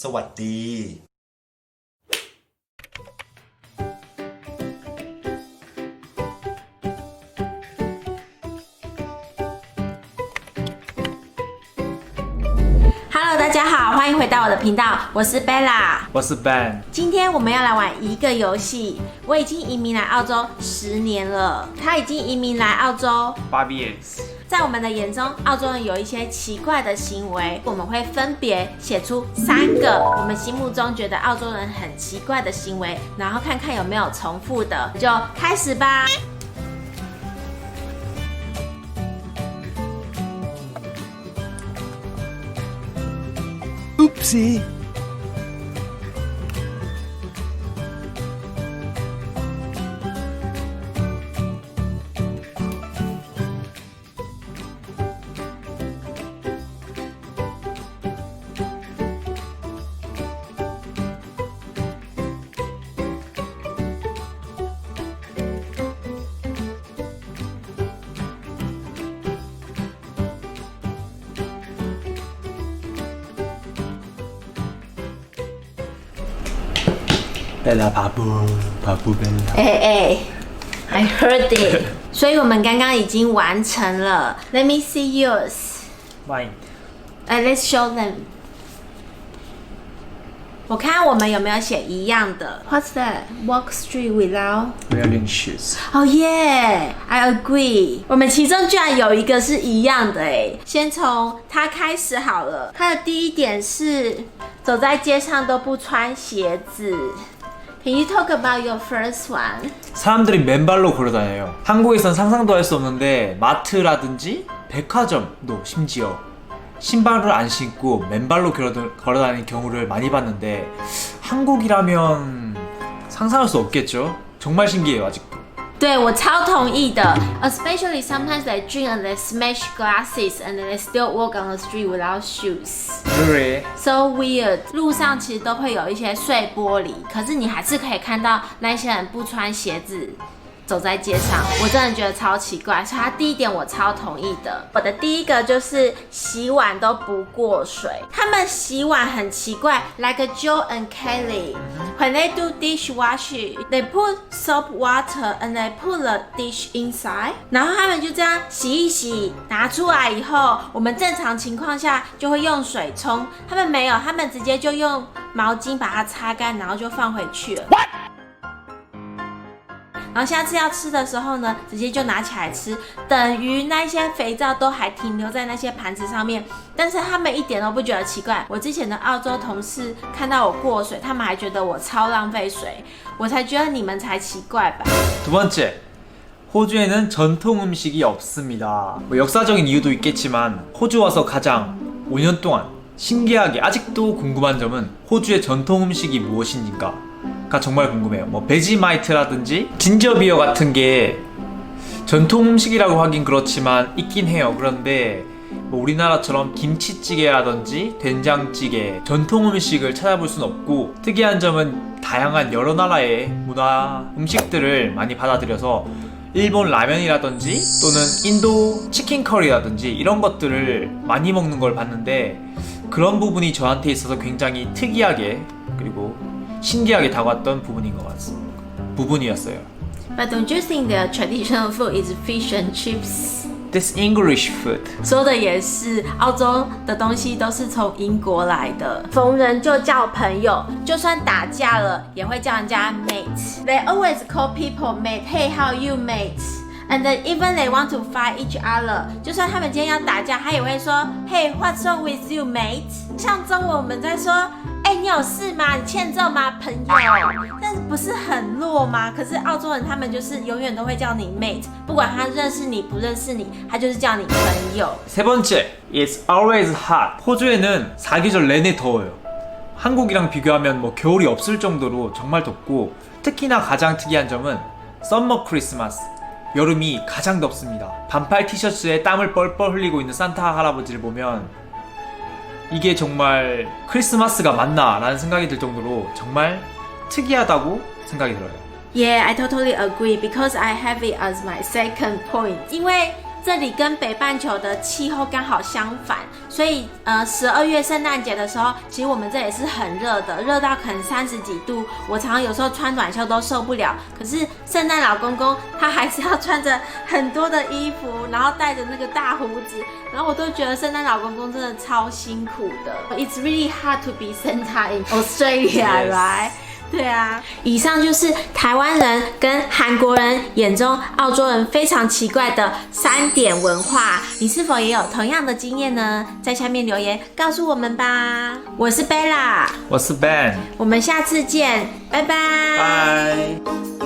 สวัสดี Hello， 大家好，欢迎回到我的频道，我是 Bella， 我是 Ben。今天我们要来玩一个游戏。我已经移民来澳洲10年了，他已经移民来澳洲8 years。在我们的眼中，澳洲人有一些奇怪的行为，我们会分别写出3个我们心目中觉得澳洲人很奇怪的行为，然后看看有没有重复的，就开始吧。Oopsie。Bella 巴布 Bella。I heard it 。所以我们刚刚已经完成了。Let me see yours. Mine。Let's show them. 我看我们有没有写一样的。What's that? Walk street without Wearing shoes。Oh yeah, I agree. 我们其中居然有一个是一样的哎。先从它开始好了。它的第一点是走在街上都不穿鞋子。Can you talk about your first one? 사람들이 맨발로 걸어다녀요. 한국에선 상상도 할 수 없는데 마트라든지 백화점도 심지어 신발을 안 신고 맨발로 걸어다니는 경우를 많이 봤는데 한국이라면 상상할 수 없겠죠? 정말 신기해요 아직도. 对，我超同意的。Especially sometimes they drink and they smash glasses and they still walk on the street without shoes. 그래. So weird. 路上其实都会有一些碎玻璃，可是你还是可以看到那些人不穿鞋子走在街上，我真的觉得超奇怪。所以他第一点我超同意的。我的第一个就是洗碗都不过水，他们洗碗很奇怪 ，like Joe and Kelly. When they do dishwashing, they put soap water and they put the dish inside. 然后他们就这样洗一洗，拿出来以后，我们正常情况下就会用水冲，他们没有，他们直接就用毛巾把它擦干，然后就放回去了。然后下次要吃的时候呢，直接就拿起来吃，等于那些肥皂都还停留在那些盘子上面，但是他们一点都不觉得奇怪。我之前的澳洲同事看到我过水，他们还觉得我超浪费水，我才觉得你们才奇怪吧。두 번째. 호주에는 전통 음식이 없습니다. 뭐 역사적인 이유도 있겠지만 호주 와서 가장 5년 동안 신기하게 아직도 궁금한 점은 호주의 전통 음식이 무엇인가 가 정말 궁금해요. 뭐 베지마이트라든지 진저비어 같은 게 전통 음식이라고 하긴 그렇지만 있긴 해요. 그런데 뭐 우리나라처럼 김치찌개라든지 된장찌개 전통 음식을 찾아볼 순 없고, 특이한 점은 다양한 여러 나라의 문화 음식들을 많이 받아들여서 일본 라면이라든지 또는 인도 치킨 커리라든지 이런 것들을 많이 먹는 걸 봤는데, 그런 부분이 저한테 있어서 굉장히 특이하게 그리고 신기하게 다가왔던 부분이었어요. But don't you think the traditional food is fish and chips? This English food. 说的也是，澳洲的东西都是从英国来的。逢人就叫朋友，就算打架了，也会叫人家 mate. They always call people mate. Hey, how you mate? And then even they want to fight each other. 就算他们今天要打架，他也会说 Hey, what's wrong with you, mate? 像中文我们在说你有事吗？你欠揍吗？朋友，但是不是很弱吗？可是澳洲人他们就是永远都会叫你 mate， 不管他认识你不认识你，他就是叫你朋友。 세 번째, it's always hot. 호주에는 사계절 내내 더워요. 한국이랑 비교하면 뭐 겨울이 없을 정도로 정말 덥고, 특히나 가장 특이한 점은 썸머 크리스마스. 여름이 가장 덥습니다. 반팔 티셔츠에 땀을 뻘뻘 흘리고 있는 산타 할아버지를 보면 이게 정말 크리스마스가 맞나? 라는 생각이 들 정도로 정말 특이하다고 생각이 들어요. Yeah, I totally agree because I have it as my second point. 因为这里跟北半球的气候刚好相反，所以12月圣诞节的时候，其实我们这也是很热的，热到可能30几度，我常常有时候穿短袖都受不了。可是圣诞老公公他还是要穿着很多的衣服，然后戴着那个大胡子，然后我都觉得圣诞老公公真的超辛苦的。It's really hard to be Santa in Australia, right? 对啊，以上就是台湾人跟韩国人眼中澳洲人非常奇怪的3点文化，你是否也有同样的经验呢？在下面留言告诉我们吧。我是 Bella， 我是 Ben， 我们下次见，拜拜。拜。